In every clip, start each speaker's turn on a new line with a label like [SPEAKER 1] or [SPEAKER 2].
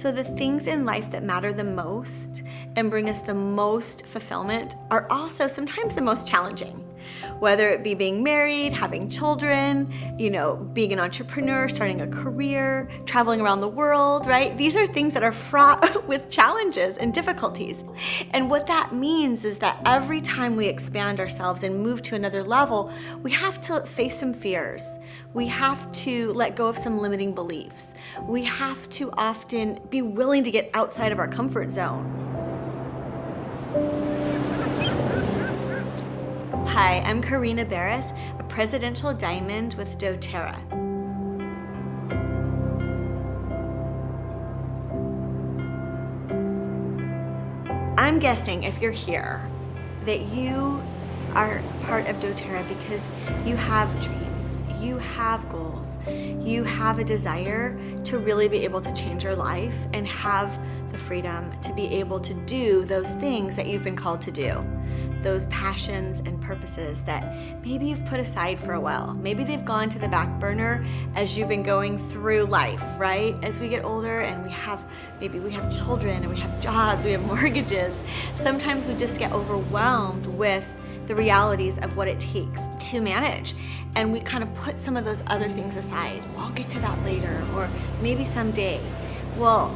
[SPEAKER 1] So the things in life that matter the most and bring us the most fulfillment are also sometimes the most challenging. Whether it be being married, having children, being an entrepreneur, starting a career, traveling around the world, right? These are things that are fraught with challenges and difficulties. And what that means is that every time we expand ourselves and move to another level, we have to face some fears. We have to let go of some limiting beliefs. We have to often be willing to get outside of our comfort zone. Hi, I'm Corinna Barrus, a presidential diamond with doTERRA. I'm guessing if you're here that you are part of doTERRA because you have dreams, you have goals, you have a desire to really be able to change your life and have the freedom to be able to do those things that you've been called to do. Those passions and purposes that maybe you've put aside for a while. Maybe they've gone to the back burner as you've been going through life, right? As we get older and maybe we have children and we have jobs, we have mortgages. Sometimes we just get overwhelmed with the realities of what it takes to manage. And we kind of put some of those other things aside. Well, I'll get to that later, or maybe someday. Well,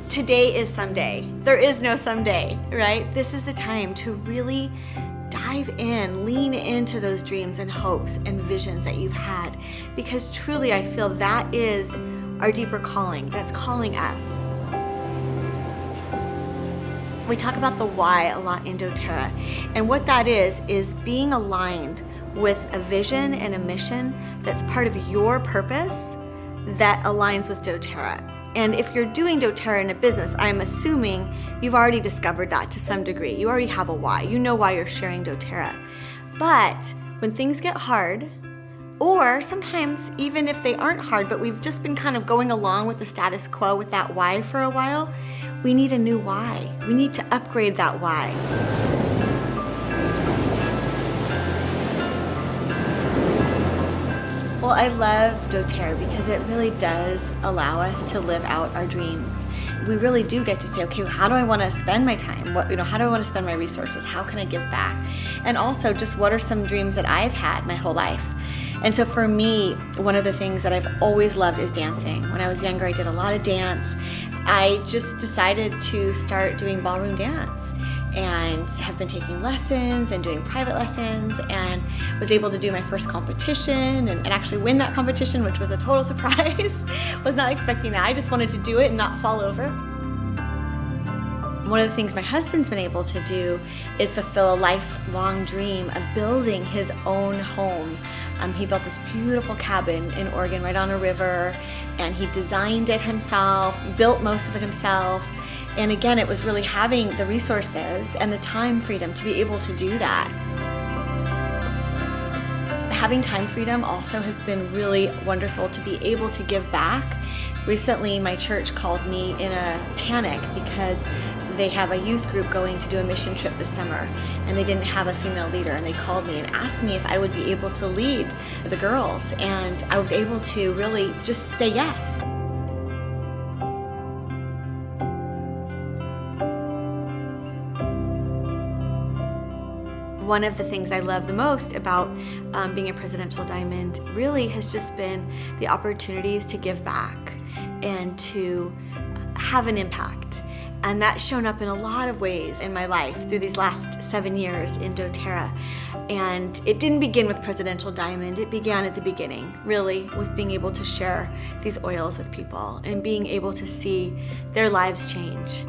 [SPEAKER 1] today is someday. There is no someday, right? This is the time to really dive in, lean into those dreams and hopes and visions that you've had, because truly I feel that is our deeper calling. That's calling us. We talk about the why a lot in doTERRA, and what that is being aligned with a vision and a mission that's part of your purpose that aligns with doTERRA. And if you're doing doTERRA in a business, I'm assuming you've already discovered that to some degree. You already have a why. You know why you're sharing doTERRA. But when things get hard, or sometimes even if they aren't hard, but we've just been kind of going along with the status quo with that why for a while, we need a new why. We need to upgrade that why. Well, I love doTERRA because it really does allow us to live out our dreams. We really do get to say, okay, how do I want to spend my time? How do I want to spend my resources? How can I give back? And also just what are some dreams that I've had my whole life? And so for me, one of the things that I've always loved is dancing. When I was younger, I did a lot of dance. I just decided to start doing ballroom dance, and have been taking lessons and doing private lessons, and was able to do my first competition and actually win that competition, which was a total surprise. Was not expecting that. I just wanted to do it and not fall over. One of the things my husband's been able to do is fulfill a lifelong dream of building his own home. He built this beautiful cabin in Oregon right on a river, and he designed it himself, built most of it himself. And again, it was really having the resources and the time freedom to be able to do that. Having time freedom also has been really wonderful to be able to give back. Recently, my church called me in a panic because they have a youth group going to do a mission trip this summer, and they didn't have a female leader, and they called me and asked me if I would be able to lead the girls, and I was able to really just say yes. One of the things I love the most about being a presidential diamond really has just been the opportunities to give back and to have an impact. And that's shown up in a lot of ways in my life through these last 7 years in doTERRA. And it didn't begin with Presidential Diamond. It began at the beginning, really, with being able to share these oils with people and being able to see their lives change.